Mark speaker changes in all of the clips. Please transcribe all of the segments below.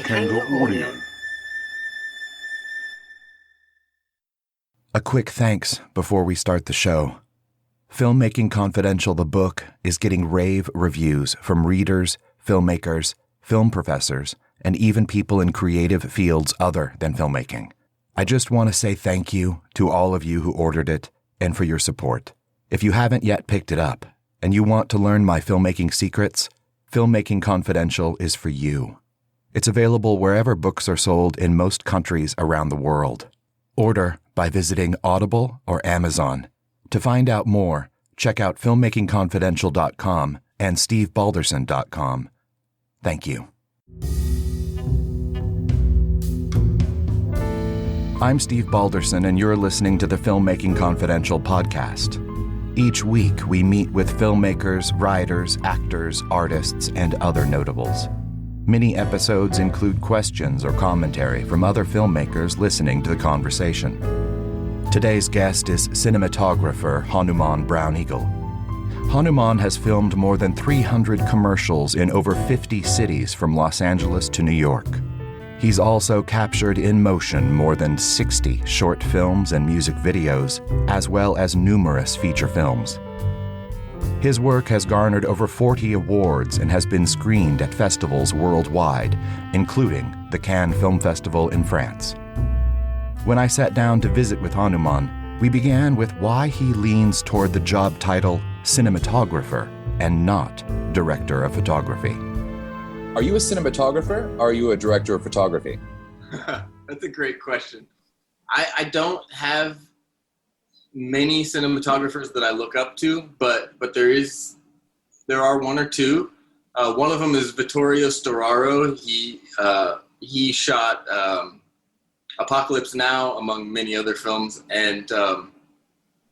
Speaker 1: Tango Audio.
Speaker 2: A quick thanks before we start the show. Filmmaking Confidential, the book, is getting rave reviews from readers, filmmakers, film professors, and even people in creative fields other than filmmaking. I just want to say thank you to all of you who ordered it and for your support. If you haven't yet picked it up and you want to learn my filmmaking secrets, Filmmaking Confidential is for you. It's available wherever books are sold in most countries around the world. Order by visiting Audible or Amazon. To find out more, check out filmmakingconfidential.com and stevebalderson.com. Thank you. I'm Steve Balderson, and you're listening to the Filmmaking Confidential podcast. Each week, we meet with filmmakers, writers, actors, artists, and other notables. Many episodes include questions or commentary from other filmmakers listening to the conversation. Today's guest is cinematographer Hanuman Brown-Eagle. Hanuman has filmed more than 300 commercials in over 50 cities from Los Angeles to New York. He's also captured in motion more than 60 short films and music videos, as well as numerous feature films. His work has garnered over 40 awards and has been screened at festivals worldwide, including the Cannes Film Festival in France. When I sat down to visit with Hanuman, we began with why he leans toward the job title cinematographer and not director of photography.
Speaker 3: Are you a cinematographer or are you a director of photography?
Speaker 4: That's a great question. I don't have many cinematographers that I look up to, but there are one or two. One of them is Vittorio Storaro. He shot Apocalypse Now, among many other films, and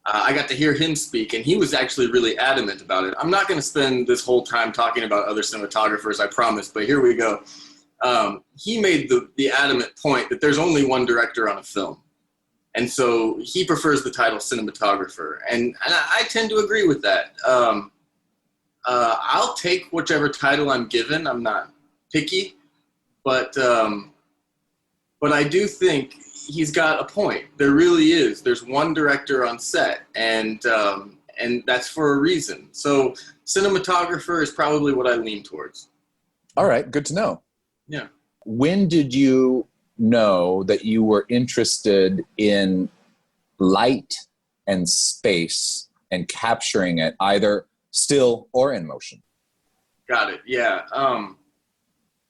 Speaker 4: I got to hear him speak, and he was actually really adamant about it. I'm not going to spend this whole time talking about other cinematographers, I promise, but here we go. He made the adamant point that there's only one director on a film. And so he prefers the title cinematographer. And I tend to agree with that. I'll take whichever title I'm given. I'm not picky, but I do think he's got a point. There really is. There's one director on set, and that's for a reason. So cinematographer is probably what I lean towards.
Speaker 3: All right, good to know.
Speaker 4: Yeah. When
Speaker 3: did you know that you were interested in light and space and capturing it either still or in motion?
Speaker 4: Got it. Yeah.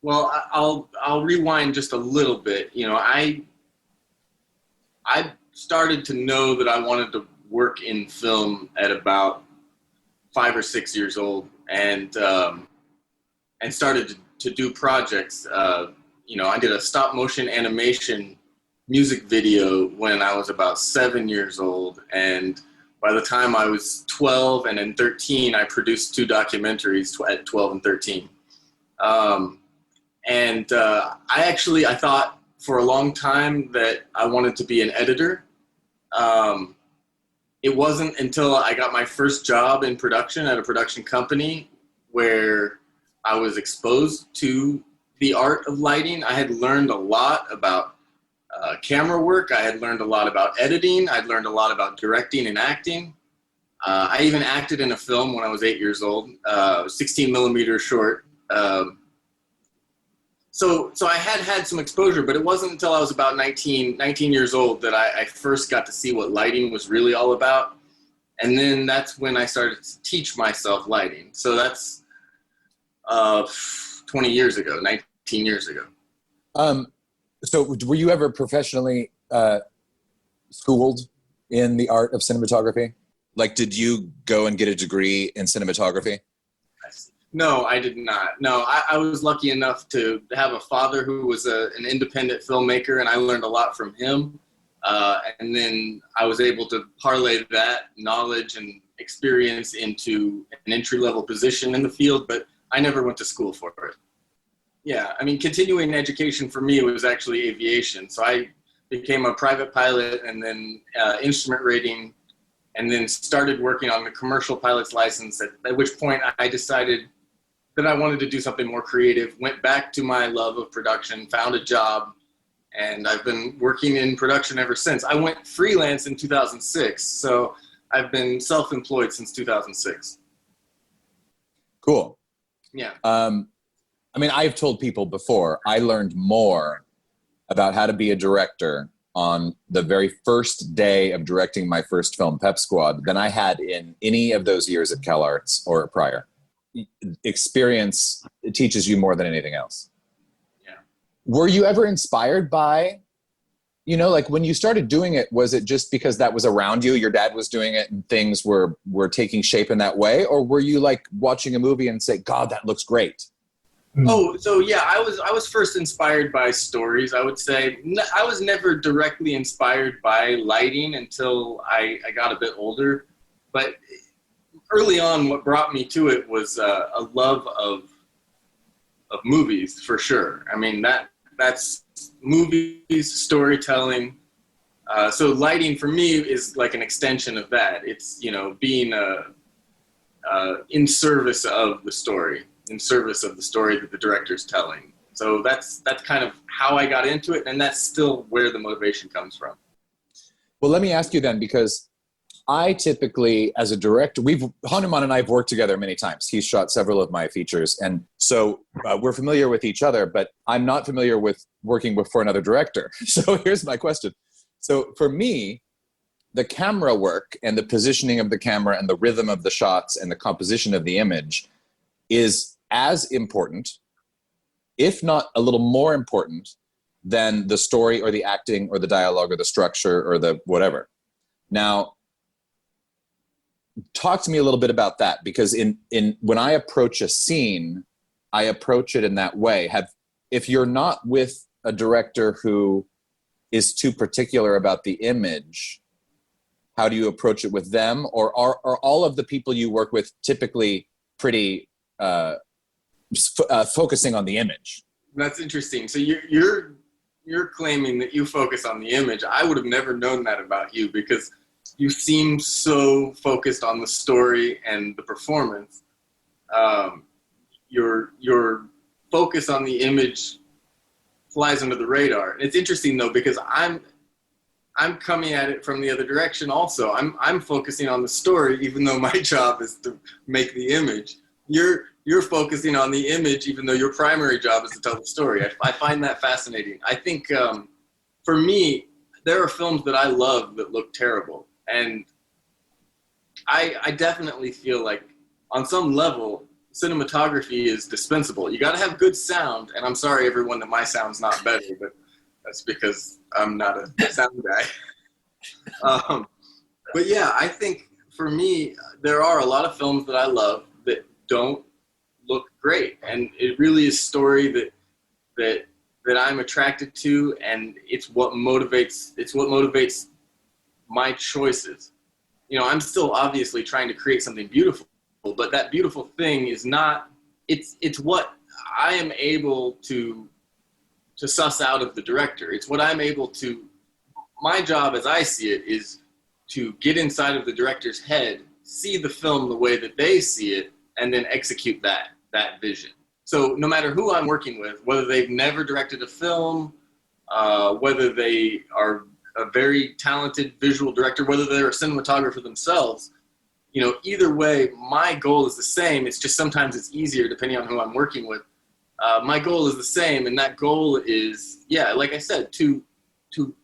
Speaker 4: Well, I'll rewind just a little bit. You know, I started to know that I wanted to work in film at about 5 or 6 years old, and started to do projects. I did a stop motion animation music video when I was about 7 years old. And by the time I was 12 and then 13, I produced 2 documentaries at 12 and 13. I thought for a long time that I wanted to be an editor. It wasn't until I got my first job in production at a production company where I was exposed to the art of lighting. I had learned a lot about camera work. I had learned a lot about editing. I'd learned a lot about directing and acting. I even acted in a film when I was 8 years old, 16 millimeter short. So I had some exposure, but it wasn't until I was about 19 years old that I first got to see what lighting was really all about. And then that's when I started to teach myself lighting. So that's 20 years ago, 19 years ago.
Speaker 3: So were you ever professionally schooled in the art of cinematography? Like, did you go and get a degree in cinematography?
Speaker 4: No, I did not. No, I was lucky enough to have a father who was an independent filmmaker, and I learned a lot from him. And then I was able to parlay that knowledge and experience into an entry-level position in the field, but I never went to school for it. Yeah, I mean, continuing education for me was actually aviation. So I became a private pilot and then instrument rating, and then started working on the commercial pilot's license, at which point I decided then I wanted to do something more creative, went back to my love of production, found a job, and I've been working in production ever since. I went freelance in 2006, so I've been self-employed since 2006.
Speaker 3: Cool.
Speaker 4: Yeah.
Speaker 3: I mean, I've told people before, I learned more about how to be a director on the very first day of directing my first film, Pep Squad, than I had in any of those years at CalArts or prior. Experience teaches you more than anything else.
Speaker 4: Yeah.
Speaker 3: Were you ever inspired by, like when you started doing it, was it just because that was around you, your dad was doing it and things were taking shape in that way? Or were you like watching a movie and say, God, that looks great?
Speaker 4: Oh, so yeah, I was first inspired by stories, I would say. I was never directly inspired by lighting until I got a bit older. But early on, what brought me to it was a love of movies, for sure. I mean, that's movies, storytelling. So lighting for me is like an extension of that. It's, being in service of the story. In service of the story that the director's telling. So that's kind of how I got into it, and that's still where the motivation comes from.
Speaker 3: Well, let me ask you then, because I typically, as a director, Hanuman and I have worked together many times. He's shot several of my features, and so we're familiar with each other, but I'm not familiar with working for another director. So here's my question. So for me, the camera work and the positioning of the camera and the rhythm of the shots and the composition of the image is as important, if not a little more important, than the story or the acting or the dialogue or the structure or the whatever. Now, talk to me a little bit about that, because in when I approach a scene, I approach it in that way. If you're not with a director who is too particular about the image, how do you approach it with them? Or are all of the people you work with typically pretty focusing on the image?
Speaker 4: That's interesting. So you're claiming that you focus on the image. I would have never known that about you, because you seem so focused on the story and the performance. Your focus on the image flies under the radar. It's interesting though, because I'm coming at it from the other direction also. I'm focusing on the story, even though my job is to make the image. You're focusing on the image, even though your primary job is to tell the story. I find that fascinating. I think for me, there are films that I love that look terrible. And I definitely feel like on some level, cinematography is dispensable. You got to have good sound. And I'm sorry, everyone, that my sound's not better, but that's because I'm not a sound guy. But yeah, I think for me, there are a lot of films that I love that don't look great, and it really is story that I'm attracted to, and it's what motivates my choices. I'm still obviously trying to create something beautiful, but that beautiful thing is not. It's what I am able to suss out of the director. It's what I'm able to. My job, as I see it, is to get inside of the director's head, see the film the way that they see it, and then execute that vision. So no matter who I'm working with, whether they've never directed a film, whether they are a very talented visual director, whether they're a cinematographer themselves, either way, my goal is the same. It's just sometimes it's easier depending on who I'm working with. My goal is the same, and that goal is, like I said, to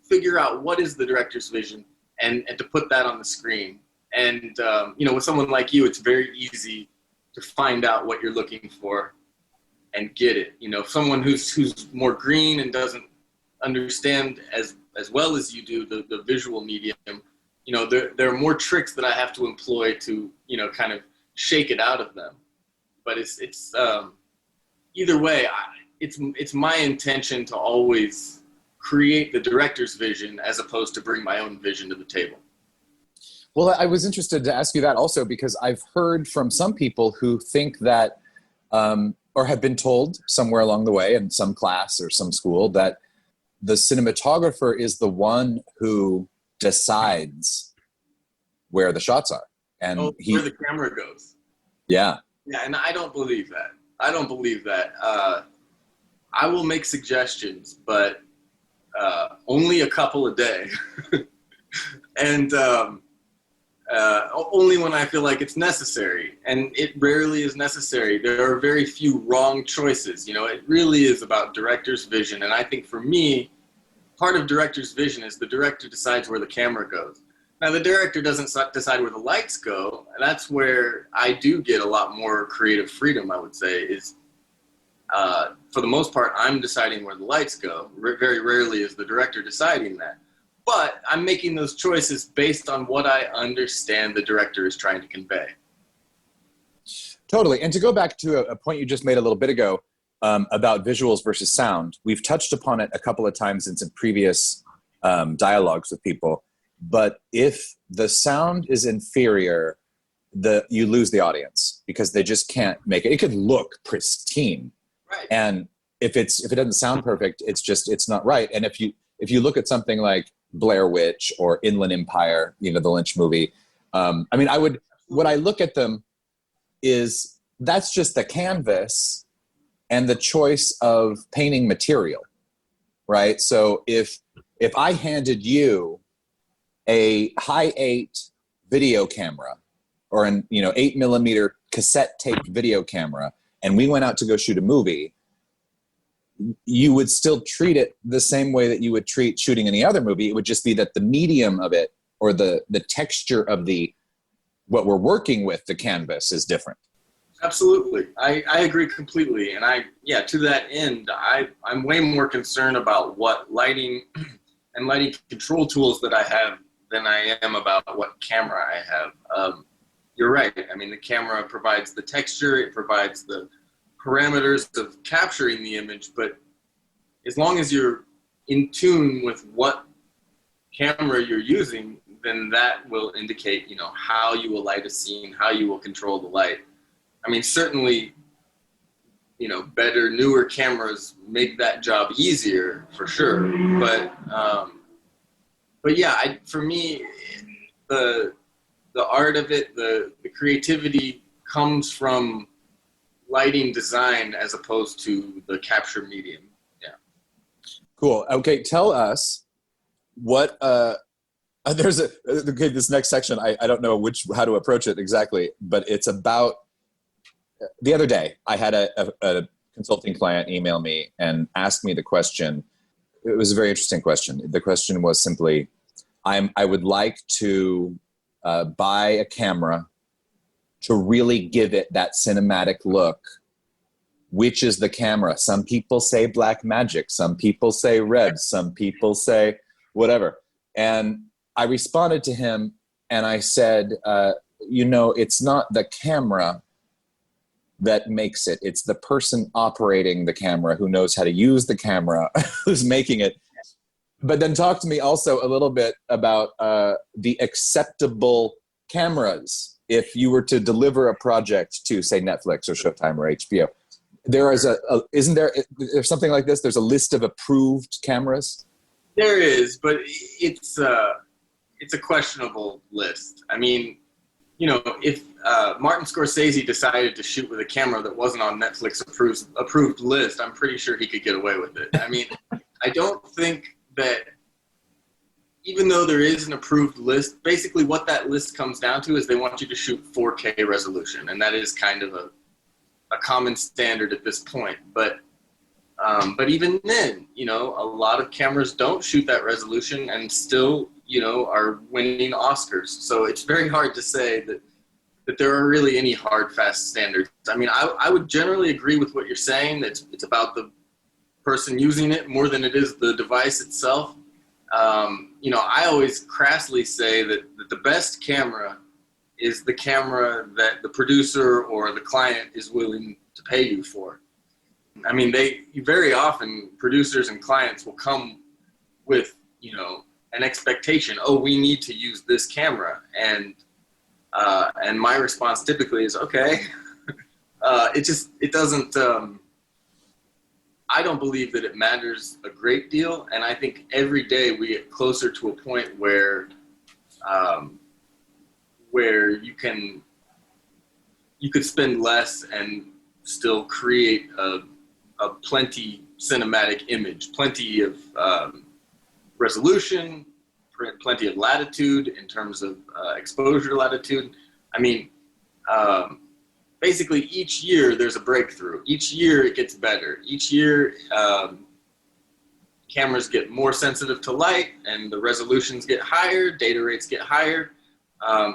Speaker 4: figure out what is the director's vision and to put that on the screen. And, with someone like you, it's very easy to find out what you're looking for and get it. Someone who's more green and doesn't understand as well as you do the visual medium, there are more tricks that I have to employ to, kind of shake it out of them. But it's either way, it's my intention to always create the director's vision as opposed to bring my own vision to the table.
Speaker 3: Well, I was interested to ask you that also, because I've heard from some people who think that, or have been told somewhere along the way in some class or some school, that the cinematographer is the one who decides where the shots are. And
Speaker 4: where the camera goes.
Speaker 3: Yeah.
Speaker 4: Yeah, and I don't believe that. I don't believe that. I will make suggestions, but only a couple a day. And only when I feel like it's necessary. And it rarely is necessary. There are very few wrong choices. You know, it really is about director's vision. And I think for me, part of director's vision is the director decides where the camera goes. Now, the director doesn't decide where the lights go. And that's where I do get a lot more creative freedom, I would say, is for the most part, I'm deciding where the lights go. Very rarely is the director deciding that. But I'm making those choices based on what I understand the director is trying to convey.
Speaker 3: Totally. And to go back to a point you just made a little bit ago about visuals versus sound, we've touched upon it a couple of times in some previous dialogues with people. But if the sound is inferior, you lose the audience because they just can't make it. It could look pristine.
Speaker 4: Right.
Speaker 3: And if it doesn't sound perfect, it's not right. And if you look at something like Blair Witch or Inland Empire, you know, the Lynch movie, what I look at them is that's just the canvas and the choice of painting material, right? So if I handed you a high 8 video camera or an 8mm cassette taped video camera, and we went out to go shoot a movie, you would still treat it the same way that you would treat shooting any other movie. It would just be that the medium of it or the texture of what we're working with, the canvas, is different.
Speaker 4: Absolutely. I agree completely. And to that end, I'm way more concerned about what lighting and lighting control tools that I have than I am about what camera I have. You're right. I mean, the camera provides the texture, it provides the parameters of capturing the image, but as long as you're in tune with what camera you're using, then that will indicate, how you will light a scene, how you will control the light. I mean, certainly, better, newer cameras make that job easier for sure. But yeah, for me, the art of it, the creativity comes from lighting design as opposed to the capture medium. Yeah.
Speaker 3: Cool. Okay, tell us what this next section, I don't know how to approach it exactly, but it's about the other day I had a consulting client email me and ask me the question. It was a very interesting question. The question was simply, I would like to buy a camera to really give it that cinematic look. Which is the camera? Some people say Blackmagic, some people say Red, some people say whatever. And I responded to him and I said, it's not the camera that makes it. It's the person operating the camera who knows how to use the camera, who's making it. But then talk to me also a little bit about the acceptable cameras. If you were to deliver a project to, say, Netflix or Showtime or HBO, isn't there something like this? There's a list of approved cameras?
Speaker 4: There is, but it's a questionable list. I mean, if Martin Scorsese decided to shoot with a camera that wasn't on Netflix approved list, I'm pretty sure he could get away with it. I mean, I don't think that even though there is an approved list, basically what that list comes down to is they want you to shoot 4K resolution, and that is kind of a common standard at this point. But even then, a lot of cameras don't shoot that resolution and still, are winning Oscars. So it's very hard to say that there are really any hard, fast standards. I mean, I would generally agree with what you're saying. That it's about the person using it more than it is the device itself. I always crassly say that the best camera is the camera that the producer or the client is willing to pay you for. I mean, very often producers and clients will come with, an expectation. Oh, we need to use this camera. And my response typically is, okay. It doesn't, I don't believe that it matters a great deal. And I think every day we get closer to a point where you could spend less and still create a plenty cinematic image, plenty of resolution, plenty of latitude in terms of exposure latitude. I mean, basically each year there's a breakthrough. Each year it gets better. Each year cameras get more sensitive to light and the resolutions get higher, data rates get higher.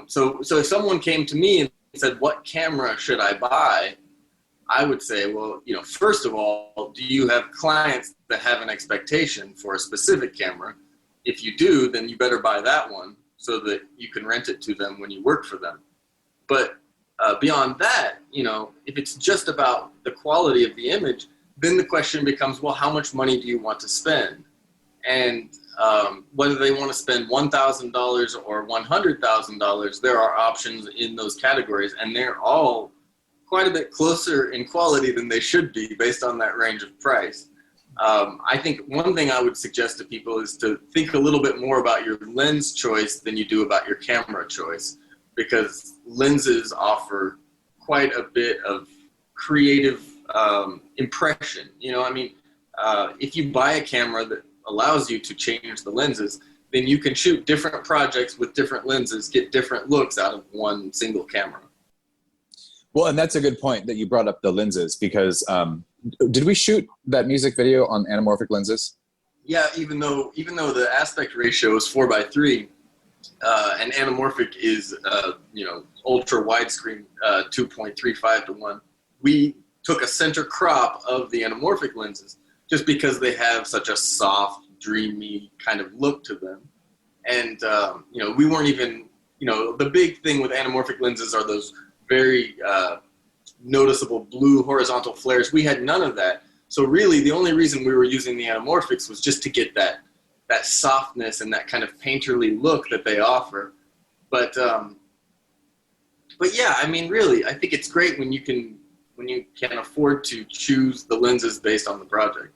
Speaker 4: So if someone came to me and said, what camera should I buy? I would say, well, first of all, do you have clients that have an expectation for a specific camera? If you do, then you better buy that one so that you can rent it to them when you work for them. But beyond that, if it's just about the quality of the image, then the question becomes, well, how much money do you want to spend? And whether they want to spend $1,000 or $100,000, there are options in those categories, and they're all quite a bit closer in quality than they should be based on that range of price. I think one thing I would suggest to people is to think a little bit more about your lens choice than you do about your camera choice, because lenses offer quite a bit of creative impression. If you buy a camera that allows you to change the lenses, then you can shoot different projects with different lenses, get different looks out of one single camera.
Speaker 3: Well, and that's a good point that you brought up the lenses, because did we shoot that music video on anamorphic lenses?
Speaker 4: Yeah, even though the aspect ratio is 4:3, and anamorphic is ultra widescreen 2.35 to 1, we took a center crop of the anamorphic lenses just because they have such a soft, dreamy kind of look to them. And we weren't even, the big thing with anamorphic lenses are those very noticeable blue horizontal flares. We had none of that. So really the only reason we were using the anamorphics was just to get that softness and that kind of painterly look that they offer. But yeah, I mean, really, I think it's great when you can afford to choose the lenses based on the project.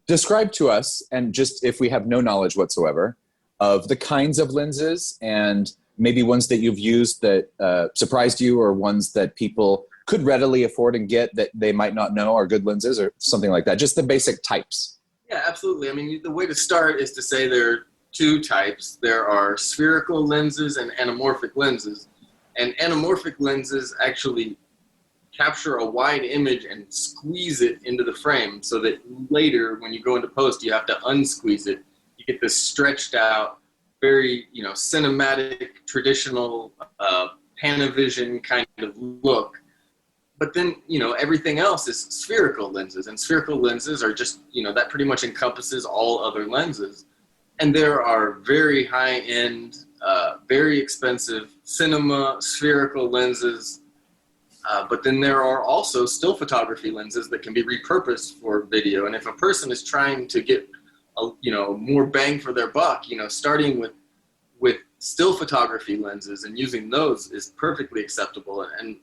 Speaker 3: Describe to us, and just if we have no knowledge whatsoever, of the kinds of lenses and maybe ones that you've used that surprised you, or ones that people could readily afford and get that they might not know are good lenses, or something like that. Just the basic types. Yeah,
Speaker 4: absolutely. I mean, the way to start is to say there are two types. There are spherical lenses and anamorphic lenses. And anamorphic lenses actually capture a wide image and squeeze it into the frame, so that later when you go into post, you have to unsqueeze it. You get this stretched out, very, cinematic, traditional Panavision kind of look. But then, everything else is spherical lenses, and spherical lenses are just, that pretty much encompasses all other lenses. And there are very high-end, very expensive cinema spherical lenses. But then there are also still photography lenses that can be repurposed for video. And if a person is trying to get, more bang for their buck, starting with still photography lenses and using those is perfectly acceptable. And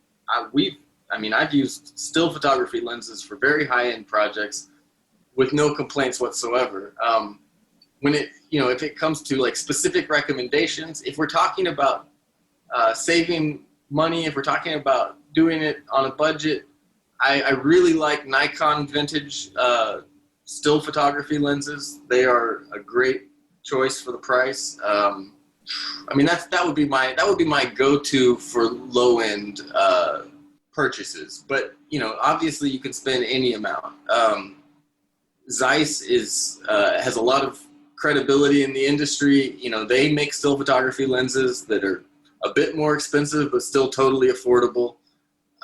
Speaker 4: I've used still photography lenses for very high-end projects with no complaints whatsoever. When if it comes to like specific recommendations, if we're talking about saving money, if we're talking about doing it on a budget, I really like Nikon vintage still photography lenses. They are a great choice for the price. That would be my go-to for low-end purchases. But obviously you can spend any amount. Zeiss has a lot of credibility in the industry. They make still photography lenses that are a bit more expensive but still totally affordable.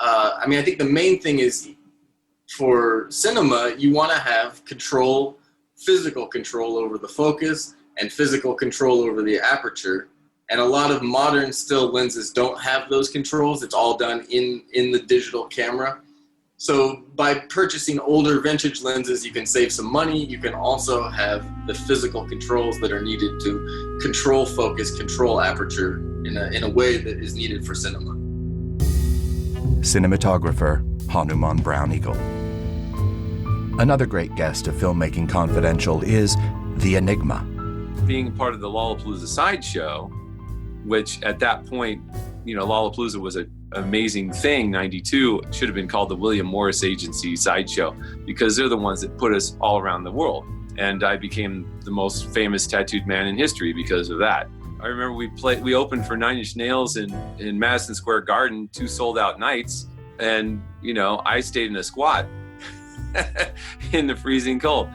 Speaker 4: I think the main thing is, for cinema, you want to have physical control over the focus and physical control over the aperture. And a lot of modern still lenses don't have those controls. It's all done in the digital camera. So by purchasing older vintage lenses, you can save some money. You can also have the physical controls that are needed to control focus, control aperture in a way that is needed for cinema.
Speaker 2: Cinematographer Hanuman Brown-Eagle. Another great guest of Filmmaking Confidential is The Enigma.
Speaker 1: Being part of the Lollapalooza sideshow, which at that point, Lollapalooza was a amazing thing, 92, should have been called the William Morris Agency Sideshow, because they're the ones that put us all around the world. And I became the most famous tattooed man in history because of that. I remember we opened for Nine Inch Nails in Madison Square Garden, 2 sold out nights. And, I stayed in a squat in the freezing cold.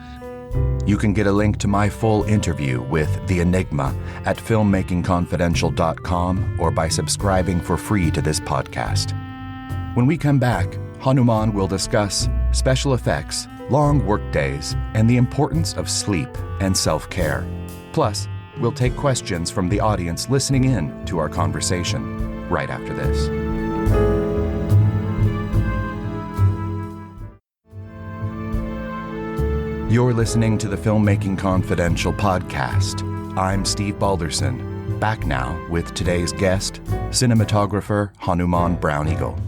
Speaker 2: You can get a link to my full interview with The Enigma at filmmakingconfidential.com or by subscribing for free to this podcast. When we come back, Hanuman will discuss special effects, long work days, and the importance of sleep and self-care. Plus, we'll take questions from the audience listening in to our conversation right after this. You're listening to the Filmmaking Confidential podcast. I'm Steve Balderson, back now with today's guest, cinematographer Hanuman Brown-Eagle.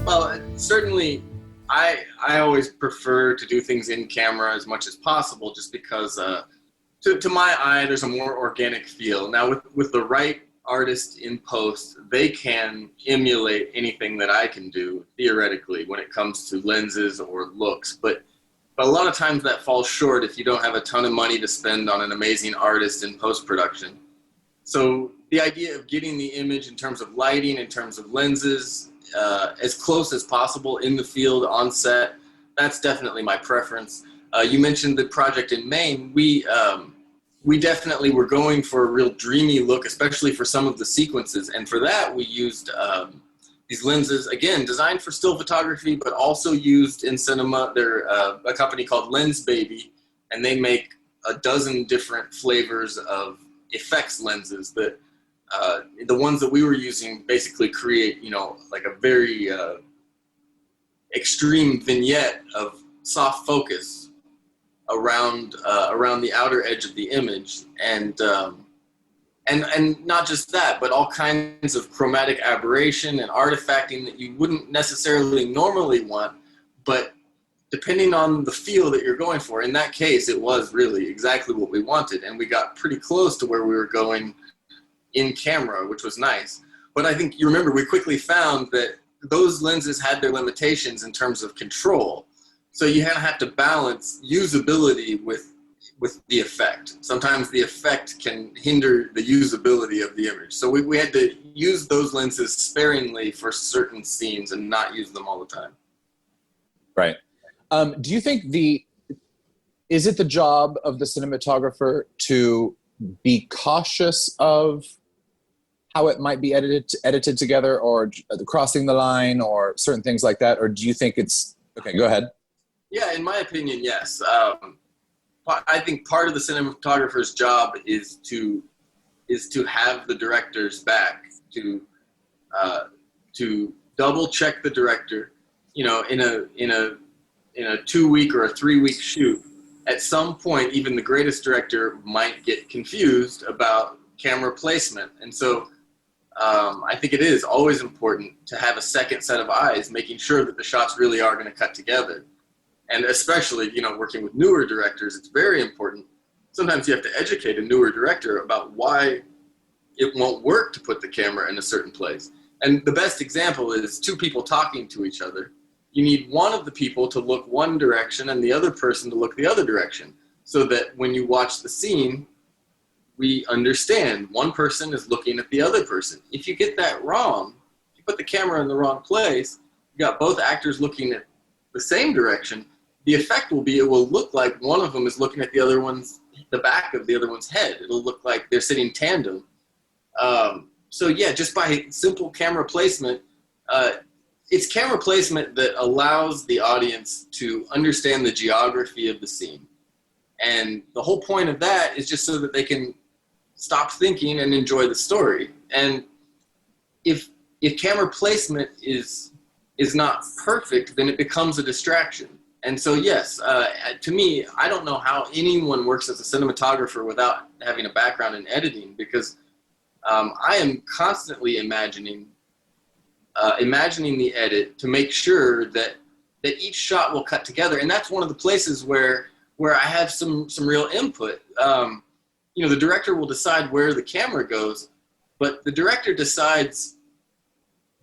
Speaker 4: Well, certainly, I always prefer to do things in camera as much as possible, just because, to my eye, there's a more organic feel. Now, with the right artist in post, they can emulate anything that I can do, theoretically, when it comes to lenses or looks. But a lot of times that falls short if you don't have a ton of money to spend on an amazing artist in post-production. So the idea of getting the image in terms of lighting, in terms of lenses, as close as possible in the field, on set, that's definitely my preference. You mentioned the project in Maine. We definitely were going for a real dreamy look, especially for some of the sequences. And for that, we used these lenses, again, designed for still photography, but also used in cinema. They're a company called Lens Baby, and they make a dozen different flavors of effects lenses that the ones that we were using basically create, like a very extreme vignette of soft focus around the outer edge of the image. And not just that, but all kinds of chromatic aberration and artifacting that you wouldn't necessarily normally want, but depending on the feel that you're going for. In that case, it was really exactly what we wanted, and we got pretty close to where we were going in camera, which was nice. But I think you remember we quickly found that those lenses had their limitations in terms of control. So you have to balance usability with the effect. Sometimes the effect can hinder the usability of the image. So we had to use those lenses sparingly for certain scenes and not use them all the time.
Speaker 3: Right. Do you think is it the job of the cinematographer to be cautious of how it might be edited together, or crossing the line, or certain things like that? Or do you think it's, okay, go ahead.
Speaker 4: Yeah, in my opinion, yes. I think part of the cinematographer's job is to have the director's back, to double check the director. In a 2-week or a 3-week shoot, at some point, even the greatest director might get confused about camera placement, and so I think it is always important to have a second set of eyes, making sure that the shots really are going to cut together. And especially, working with newer directors, it's very important. Sometimes you have to educate a newer director about why it won't work to put the camera in a certain place. And the best example is 2 people talking to each other. You need one of the people to look one direction and the other person to look the other direction, so that when you watch the scene, we understand one person is looking at the other person. If you get that wrong, if you put the camera in the wrong place, you got both actors looking at the same direction, the effect will be, it will look like one of them is looking at the back of the other one's head. It'll look like they're sitting tandem. So yeah, just by simple camera placement, it's camera placement that allows the audience to understand the geography of the scene. And the whole point of that is just so that they can stop thinking and enjoy the story. And if camera placement is not perfect, then it becomes a distraction. And so, yes, to me, I don't know how anyone works as a cinematographer without having a background in editing, because I am constantly imagining the edit to make sure that each shot will cut together. And that's one of the places where I have some real input. The director will decide where the camera goes, but the director decides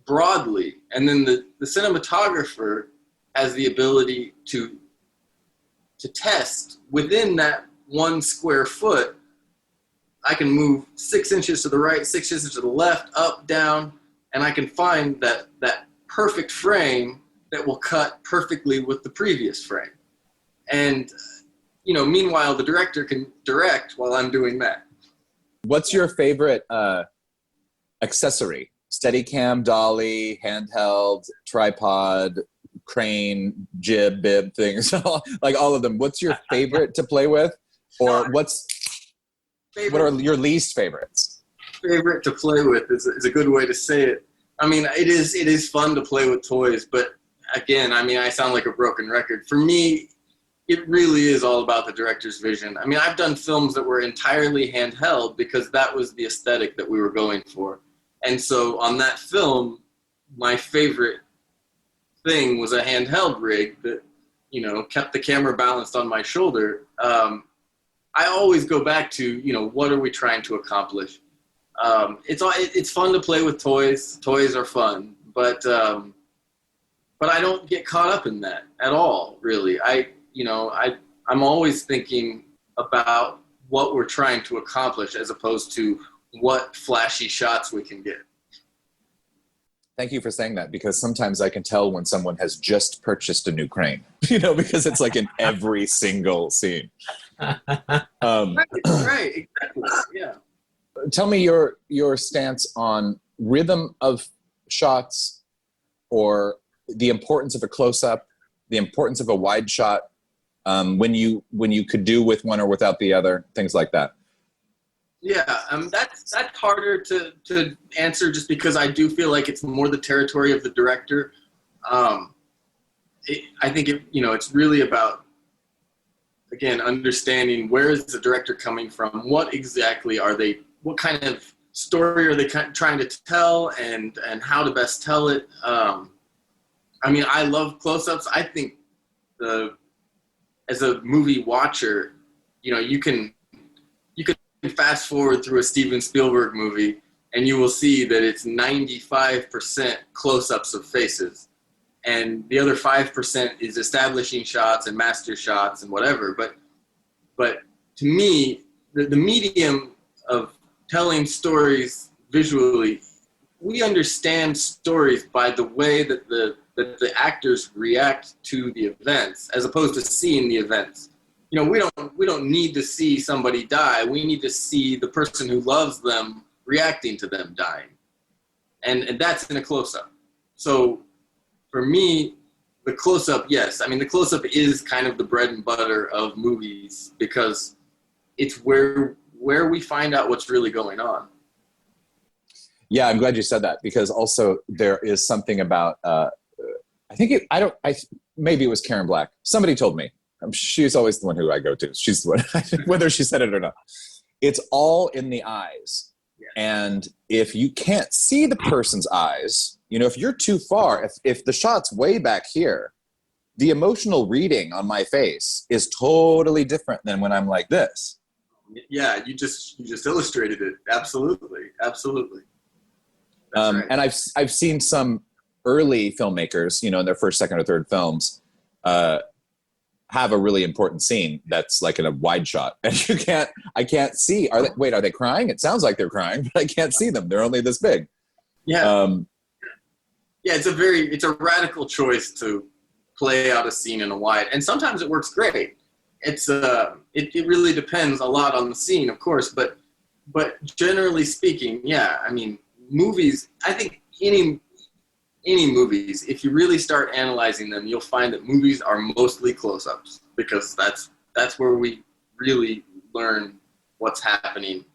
Speaker 4: broadly, and then the cinematographer has the ability to test within that 1 square foot. I can move 6 inches to the right, 6 inches to the left, up, down, and I can find that perfect frame that will cut perfectly with the previous frame. And, meanwhile, the director can direct while I'm doing that.
Speaker 3: What's your favorite accessory? Steadicam, dolly, handheld, tripod, crane, jib, bib, things, like all of them. What's your favorite to play with? Or what are your least favorites?
Speaker 4: Favorite to play with is a good way to say it. I mean, it is fun to play with toys, but again, I mean, I sound like a broken record. For me, it really is all about the director's vision. I mean, I've done films that were entirely handheld because that was the aesthetic that we were going for. And so on that film, my favorite thing was a handheld rig that, kept the camera balanced on my shoulder. I always go back to, what are we trying to accomplish? It's fun to play with toys. Toys are fun, but I don't get caught up in that at all, really. I'm always thinking about what we're trying to accomplish as opposed to what flashy shots we can get.
Speaker 3: Thank you for saying that, because sometimes I can tell when someone has just purchased a new crane, because it's like in every single scene.
Speaker 4: Right, exactly, yeah.
Speaker 3: Tell me your stance on rhythm of shots, or the importance of a close-up, the importance of a wide shot, when you could do with one or without the other, things like that.
Speaker 4: Yeah, that's harder to answer, just because I do feel like it's more the territory of the director. I think it's really about, again, understanding where is the director coming from, what kind of story are they trying to tell, and how to best tell it. I mean, I love close-ups. I think as a movie watcher, you can fast forward through a Steven Spielberg movie and you will see that it's 95% close-ups of faces, and the other 5% is establishing shots and master shots and whatever. But to me, the medium of telling stories visually, we understand stories by the way that the actors react to the events, as opposed to seeing the events. We don't need to see somebody die. We need to see the person who loves them reacting to them dying. And that's in a close-up. So for me, the close-up, yes. I mean, the close-up is kind of the bread and butter of movies, because it's where we find out what's really going on.
Speaker 3: Yeah, I'm glad you said that, because also there is something about, maybe it was Karen Black. Somebody told me. She's always the one who I go to. She's the one, whether she said it or not. It's all in the eyes. Yeah. And if you can't see the person's eyes, if you're too far, if the shot's way back here, the emotional reading on my face is totally different than when I'm like this.
Speaker 4: Yeah, you just illustrated it. Absolutely. Right.
Speaker 3: And I've seen some early filmmakers, in their first, second, or third films, have a really important scene that's like in a wide shot, and I can't see. Are they crying? It sounds like they're crying, but I can't see them. They're only this big.
Speaker 4: Yeah. Yeah, it's a radical choice to play out a scene in a wide, and sometimes it works great. It really depends a lot on the scene, of course, but generally speaking, yeah. I mean, movies. I think any movies, if you really start analyzing them, you'll find that movies are mostly close-ups, because that's where we really learn what's happening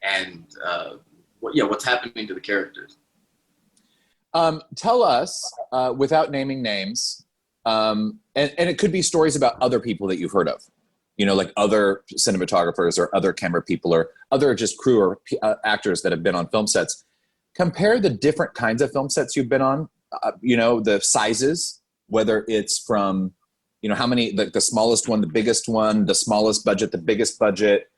Speaker 4: and what's happening to the characters.
Speaker 3: Tell us, without naming names, and it could be stories about other people that you've heard of, like other cinematographers or other camera people or other just crew or actors that have been on film sets. Compare the different kinds of film sets you've been on, the sizes, whether it's from, how many, the smallest one, the biggest one, the smallest budget, the biggest budget,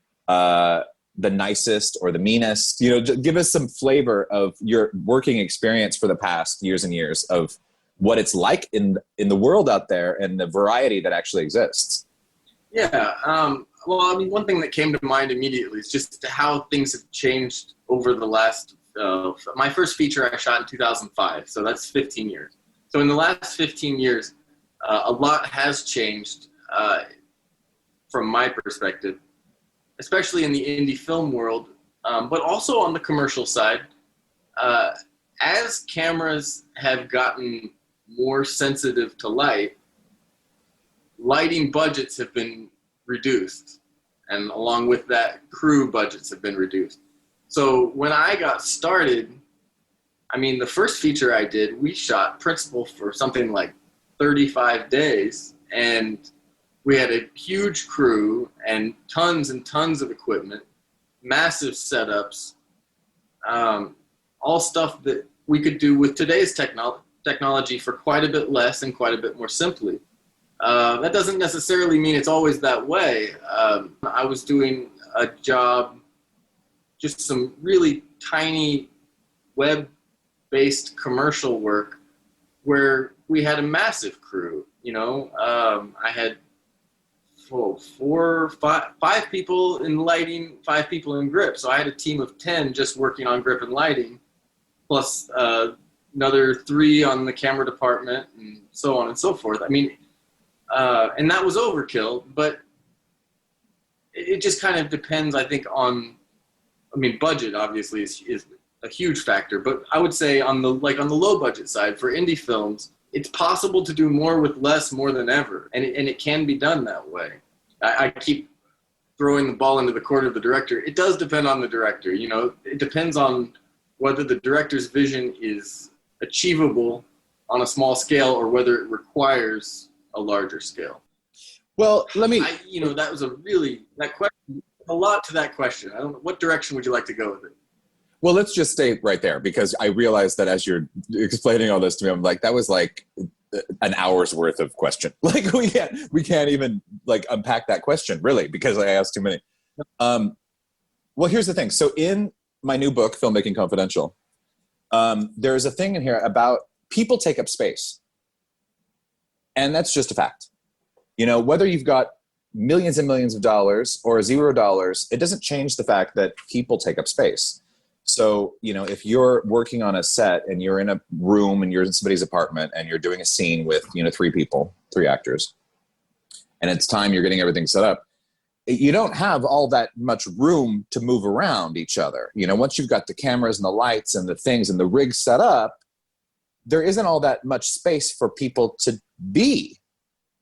Speaker 3: the nicest or the meanest? You know, give us some flavor of your working experience for the past years and years of what it's like in the world out there and the variety that actually exists.
Speaker 4: Yeah. Well, I mean, one thing that came to mind immediately is just how things have changed over the last, my first feature I shot in 2005. So that's 15 years. So in the last 15 years, a lot has changed from my perspective, especially in the indie film world, but also on the commercial side. As cameras have gotten more sensitive to lighting budgets have been reduced, and along with that, crew budgets have been reduced. So when I got started, I mean, the first feature I did, we shot principal for something like 35 days, and we had a huge crew and tons of equipment, massive setups, all stuff that we could do with today's technology for quite a bit less and quite a bit more simply. That doesn't necessarily mean it's always that way. I was doing a job, just some really tiny web-based commercial work where we had a massive crew. You know, I had five people in lighting, 5 people in grip. So I had a team of 10 just working on grip and lighting, plus another 3 on the camera department, and so on and so forth. I mean, and that was overkill, but it just kind of depends, I think, on, I mean, budget obviously is a huge factor, but I would say on the low budget side for indie films, it's possible to do more with less more than ever, and it can be done that way. I keep throwing the ball into the court of the director. It does depend on the director. You know, it depends on whether the director's vision is achievable on a small scale or whether it requires a larger scale.
Speaker 3: Well,
Speaker 4: that was that question, a lot to that question. I don't know, what direction would you like to go with it?
Speaker 3: Well, let's just stay right there, because I realized that as you're explaining all this to me, I'm like, that was like an hour's worth of question. Like we can't even like unpack that question really, because I asked too many. Well, here's the thing. So in my new book, Filmmaking Confidential, there's a thing in here about people take up space. And that's just a fact. You know, whether you've got millions and millions of dollars or $0, it doesn't change the fact that people take up space. So, you know, if you're working on a set and you're in a room and you're in somebody's apartment and you're doing a scene with, 3 people, 3 actors, and it's time you're getting everything set up, you don't have all that much room to move around each other. You know, once you've got the cameras and the lights and the things and the rig set up, there isn't all that much space for people to be,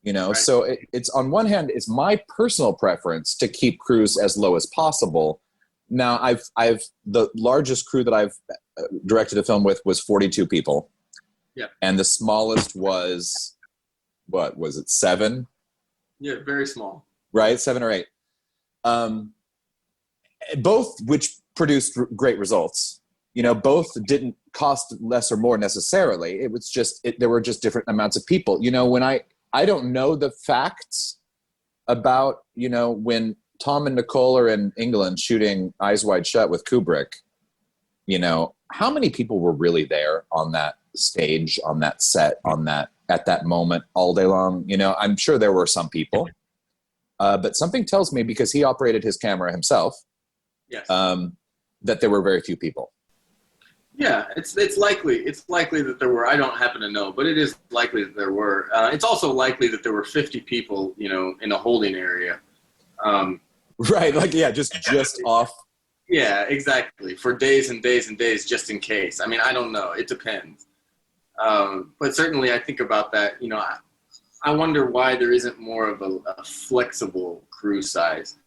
Speaker 3: Right. So it's on one hand, it's my personal preference to keep crews as low as possible. Now I've the largest crew that I've directed a film with was 42 people.
Speaker 4: Yeah.
Speaker 3: And the smallest was, what was it? 7?
Speaker 4: Yeah. Very small.
Speaker 3: Right. 7 or 8. Both which produced great results. Both didn't cost less or more necessarily. It was just, there were just different amounts of people. When I don't know the facts about, when Tom and Nicole are in England shooting Eyes Wide Shut with Kubrick, how many people were really there on that stage, on that set, at that moment all day long? I'm sure there were some people, but something tells me, because he operated his camera himself,
Speaker 4: yes,
Speaker 3: that there were very few people.
Speaker 4: Yeah, it's likely that there were. I don't happen to know, but it is likely that there were. It's also likely that there were 50 people, in a holding area.
Speaker 3: Right, just off.
Speaker 4: Yeah, exactly. For days and days and days, just in case. I mean, I don't know. It depends. But certainly, I think about that. I wonder why there isn't more of a flexible crew size.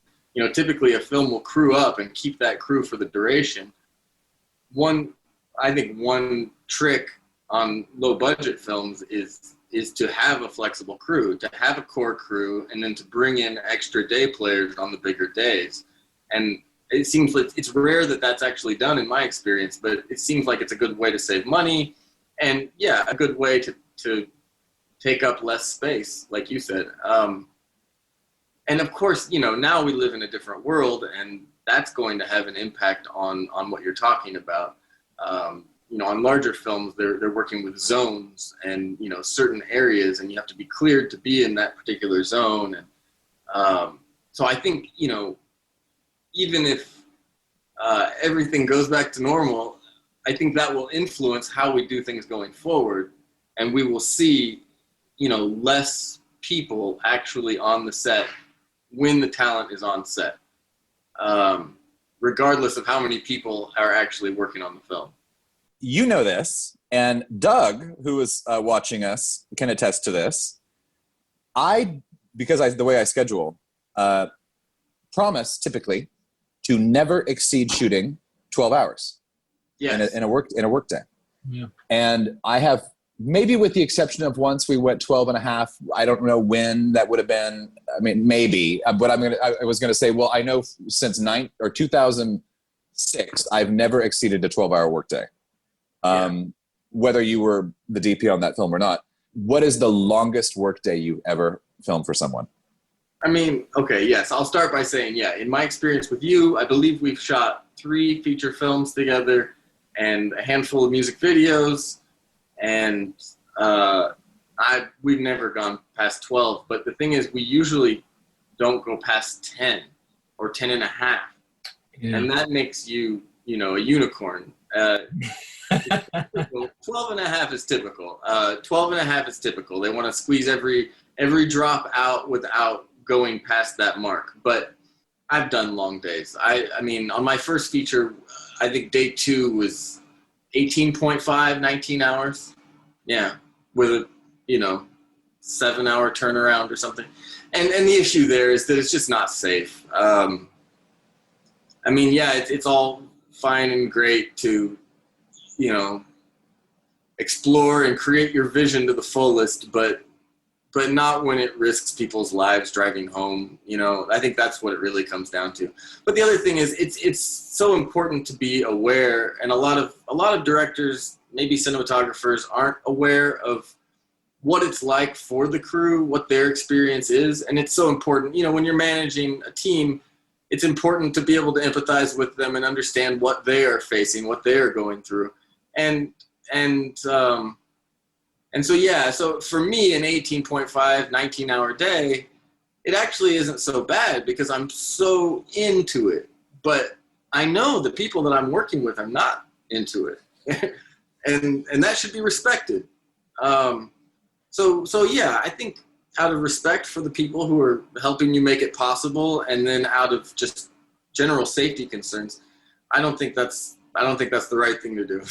Speaker 4: Typically a film will crew up and keep that crew for the duration. I think one trick on low budget films is to have a flexible crew, to have a core crew, and then to bring in extra day players on the bigger days. And it seems like it's rare that that's actually done in my experience, but it seems like it's a good way to save money, and yeah, a good way to take up less space, like you said. And of course, now we live in a different world, and that's going to have an impact on what you're talking about. On larger films, they're working with zones and, certain areas, and you have to be cleared to be in that particular zone. And so I think, even if everything goes back to normal, I think that will influence how we do things going forward. And we will see, less people actually on the set when the talent is on set, regardless of how many people are actually working on the film.
Speaker 3: You know this, and Doug, who is watching us, can attest to this. The way I schedule, promise typically to never exceed shooting 12 hours in a work day.
Speaker 5: Yeah.
Speaker 3: And I have, maybe with the exception of once we went 12 and a half, I don't know when that would have been. I mean, maybe, but I was going to say, well, I know since 2006, I've never exceeded a 12-hour workday. Whether you were the DP on that film or not. What is the longest workday you ever filmed for someone?
Speaker 4: I mean, okay, yes. I'll start by saying, in my experience with you, I believe we've shot 3 feature films together and a handful of music videos, and we've never gone past 12. But the thing is, we usually don't go past 10 or 10 and a half. Yeah. And that makes you, a unicorn. 12 and a half is typical. 12 and a half is typical. They want to squeeze every drop out without going past that mark. But I've done long days. I mean, on my first feature, I think day 2 was 18.5, 19 hours. Yeah, with a 7-hour turnaround or something. And the issue there is that it's just not safe. It's all fine and great to explore and create your vision to the fullest, but not when it risks people's lives driving home. I think that's what it really comes down to. But the other thing is, it's so important to be aware, and a lot of directors, maybe cinematographers, aren't aware of what it's like for the crew, what their experience is, and it's so important. When you're managing a team, it's important to be able to empathize with them and understand what they are facing, what they are going through. And so for me, an 18.5, 19-hour day, it actually isn't so bad because I'm so into it. But I know the people that I'm working with are not into it. and that should be respected. I think out of respect for the people who are helping you make it possible, and then out of just general safety concerns, I don't think that's the right thing to do.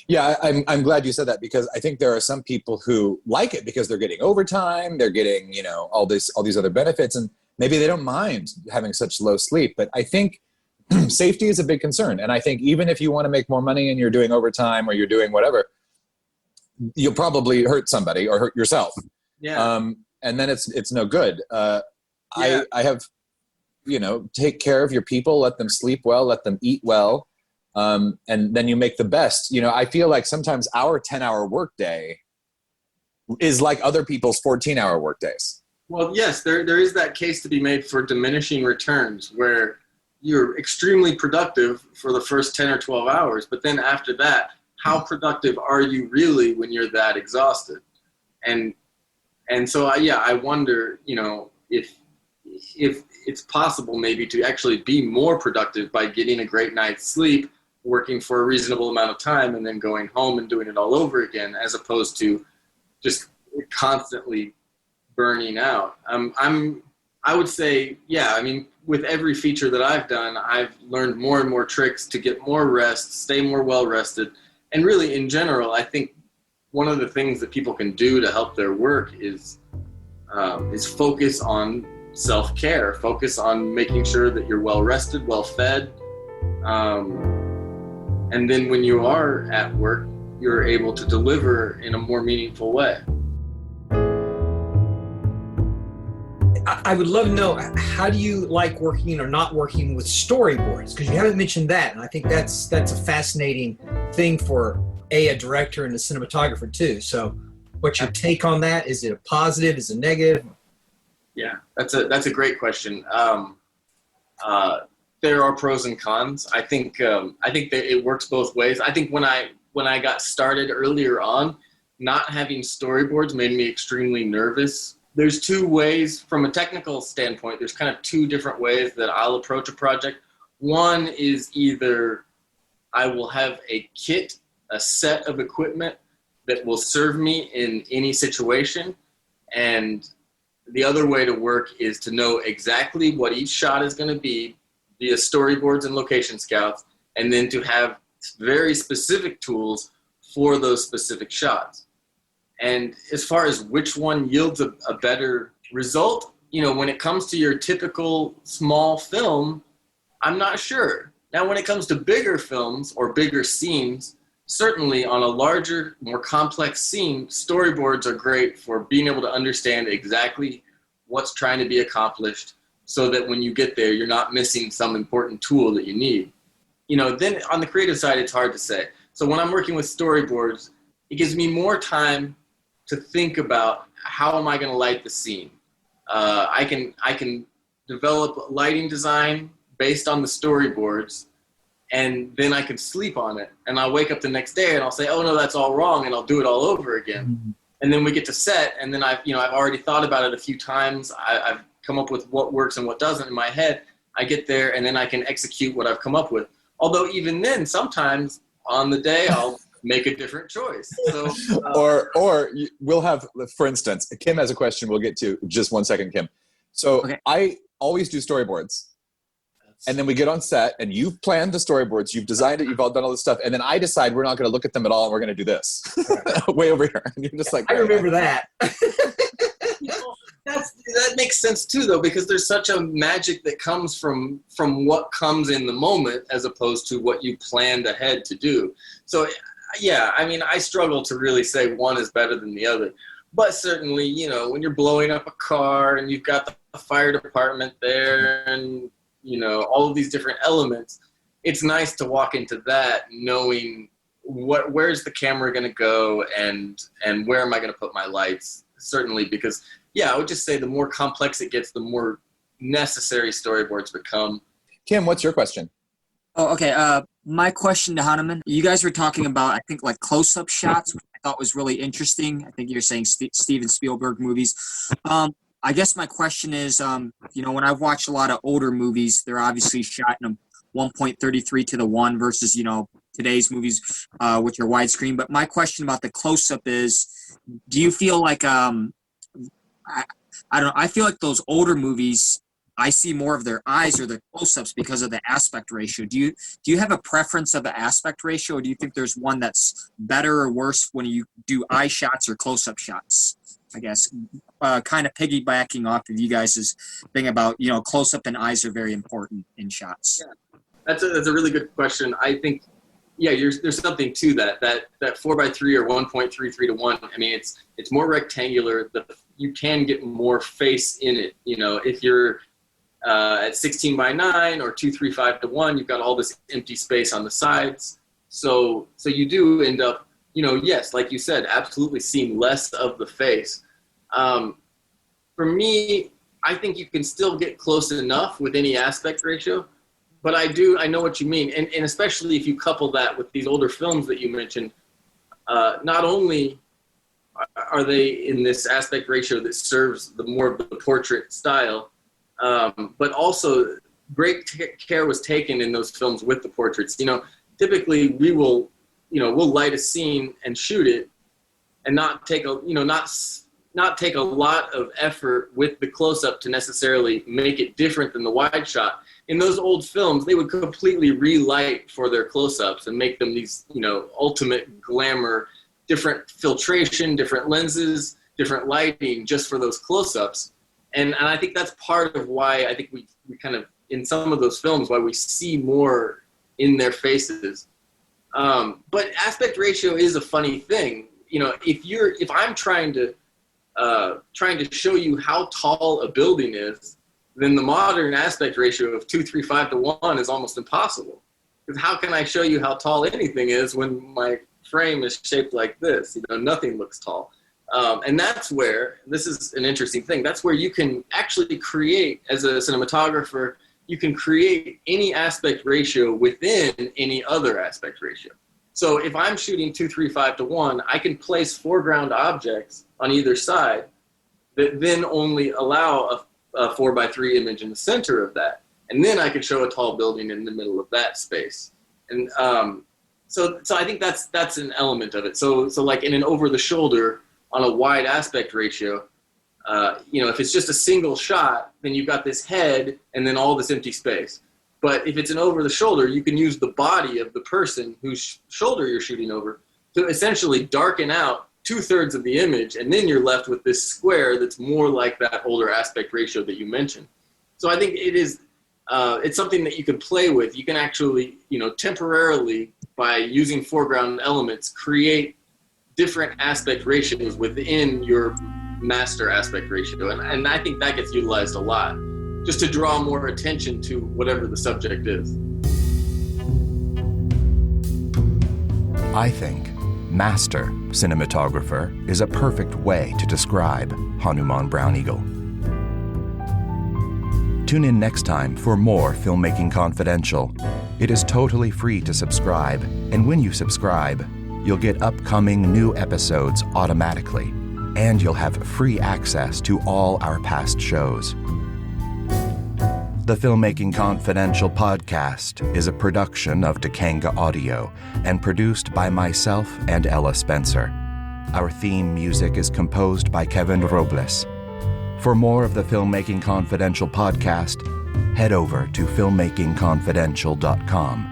Speaker 3: Yeah, I'm glad you said that, because I think there are some people who like it because they're getting overtime, they're getting, all these other benefits, and maybe they don't mind having such low sleep. But I think safety is a big concern. And I think even if you want to make more money and you're doing overtime or you're doing whatever, you'll probably hurt somebody or hurt yourself.
Speaker 4: Yeah.
Speaker 3: And then it's no good.
Speaker 4: Yeah.
Speaker 3: I have, take care of your people, let them sleep well, let them eat well. And then you make the best. I feel like sometimes our 10-hour workday is like other people's 14-hour workdays.
Speaker 4: Well, yes, there is that case to be made for diminishing returns, where you're extremely productive for the first 10 or 12 hours, but then after that, how productive are you really when you're that exhausted? And so I wonder, if it's possible maybe to actually be more productive by getting a great night's sleep, working for a reasonable amount of time, and then going home and doing it all over again, as opposed to just constantly burning out. I would say, with every feature that I've done, I've learned more and more tricks to get more rest, stay more well rested. And really, in general, I think one of the things that people can do to help their work is focus on self-care, focus on making sure that you're well rested, well fed. And then when you are at work, you're able to deliver in a more meaningful way.
Speaker 5: I would love to know, how do you like working or not working with storyboards? Because you haven't mentioned that, and I think that's a fascinating thing for a director and a cinematographer too. So what's your take on that? Is it a positive? Is it a negative?
Speaker 4: Yeah, that's a great question. there are pros and cons. I think that it works both ways. I think when I got started earlier on, not having storyboards made me extremely nervous. There's two ways from a technical standpoint. There's kind of two different ways that I'll approach a project. One is either I will have a kit, a set of equipment that will serve me in any situation. And the other way to work is to know exactly what each shot is going to be via storyboards and location scouts, and then to have very specific tools for those specific shots. And as far as which one yields a better result, when it comes to your typical small film, I'm not sure. Now, when it comes to bigger films or bigger scenes, certainly on a larger, more complex scene, storyboards are great for being able to understand exactly what's trying to be accomplished so that when you get there, you're not missing some important tool that you need. Then on the creative side, it's hard to say. So when I'm working with storyboards, it gives me more time to think about how am I going to light the scene. I can develop lighting design based on the storyboards, and then I can sleep on it. And I'll wake up the next day and I'll say, oh no, that's all wrong, and I'll do it all over again. Mm-hmm. And then we get to set, and then I've already thought about it a few times. I've come up with what works and what doesn't in my head. I get there, and then I can execute what I've come up with. Although even then, sometimes on the day, I'll make a different choice. So,
Speaker 3: or we'll have, for instance, Kim has a question we'll get to. Just 1 second, Kim. So okay. I always do storyboards. And then we get on set, and you've planned the storyboards, you've designed it, you've all done all this stuff, and then I decide we're not going to look at them at all, and we're going to do this. Way over here. And you're just like,
Speaker 5: I remember that.
Speaker 4: That makes sense too, though, because there's such a magic that comes from what comes in the moment as opposed to what you planned ahead to do. So, yeah, I struggle to really say one is better than the other. But certainly, when you're blowing up a car and you've got the fire department there and all of these different elements, it's nice to walk into that knowing where's the camera going to go and where am I going to put my lights, certainly, because, I would just say the more complex it gets, the more necessary storyboards become.
Speaker 3: Kim, what's your question?
Speaker 6: Oh, okay. My question to Hanuman, you guys were talking about, I think, like close-up shots, which I thought was really interesting. I think you're saying Steven Spielberg movies. I guess my question is, when I've watched a lot of older movies, they're obviously shot in a 1.33 to the 1 versus, today's movies, which are widescreen. But my question about the close-up is, do you feel like, I feel like those older movies, I see more of their eyes or their close-ups because of the aspect ratio. Do you have a preference of the aspect ratio, or do you think there's one that's better or worse when you do eye shots or close-up shots? I guess, kind of piggybacking off of you guys' thing about, close-up and eyes are very important in shots.
Speaker 4: Yeah. That's a really good question. I think, there's something to that 4:3 or 1.33 to 1. It's more rectangular. You can get more face in it. If you're at 16:9 or 2:35 to 1, you've got all this empty space on the sides. So you do end up, yes, like you said, absolutely seeing less of the face. For me, I think you can still get close enough with any aspect ratio, but I know what you mean. And especially if you couple that with these older films that you mentioned, not only are they in this aspect ratio that serves the more of the portrait style, but also great care was taken in those films with the portraits. Typically we'll light a scene and shoot it and not take a lot of effort with the close-up to necessarily make it different than the wide shot. In those old films, they would completely relight for their close-ups and make them these, ultimate glamour, different filtration, different lenses, different lighting just for those close-ups. And I think that's part of why I think we kind of, in some of those films, why we see more in their faces. But aspect ratio is a funny thing. If I'm trying to show you how tall a building is, then the modern aspect ratio of 2:35 to 1 is almost impossible. Because how can I show you how tall anything is when my frame is shaped like this? Nothing looks tall. And that's where, this is an interesting thing, that's where you can actually create, as a cinematographer, you can create any aspect ratio within any other aspect ratio. So if I'm shooting 2:3:5 to 1, I can place foreground objects on either side that then only allow a 4:3 image in the center of that. And then I can show a tall building in the middle of that space. And so I think that's an element of it. So like in an over the shoulder on a wide aspect ratio, if it's just a single shot, then you've got this head and then all this empty space. But if it's an over the shoulder, you can use the body of the person whose shoulder you're shooting over to essentially darken out 2/3 of the image, and then you're left with this square that's more like that older aspect ratio that you mentioned. So I think it is it's something that you can play with. You can actually, temporarily, by using foreground elements, create different aspect ratios within your master aspect ratio. And I think that gets utilized a lot, just to draw more attention to whatever the subject is.
Speaker 2: I think master cinematographer is a perfect way to describe Hanuman Brown-Eagle. Tune in next time for more Filmmaking Confidential. It is totally free to subscribe, and when you subscribe, you'll get upcoming new episodes automatically, and you'll have free access to all our past shows. The Filmmaking Confidential podcast is a production of Takanga Audio and produced by myself and Ella Spencer. Our theme music is composed by Kevin Robles. For more of the Filmmaking Confidential podcast, head over to filmmakingconfidential.com.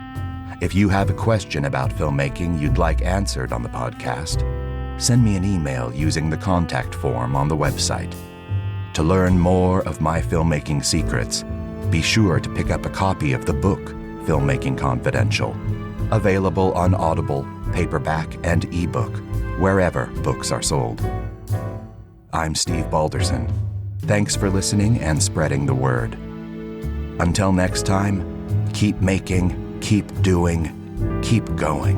Speaker 2: If you have a question about filmmaking you'd like answered on the podcast, send me an email using the contact form on the website. To learn more of my filmmaking secrets, be sure to pick up a copy of the book, Filmmaking Confidential, available on Audible, paperback, and ebook, wherever books are sold. I'm Steve Balderson. Thanks for listening and spreading the word. Until next time, keep making, keep doing, keep going.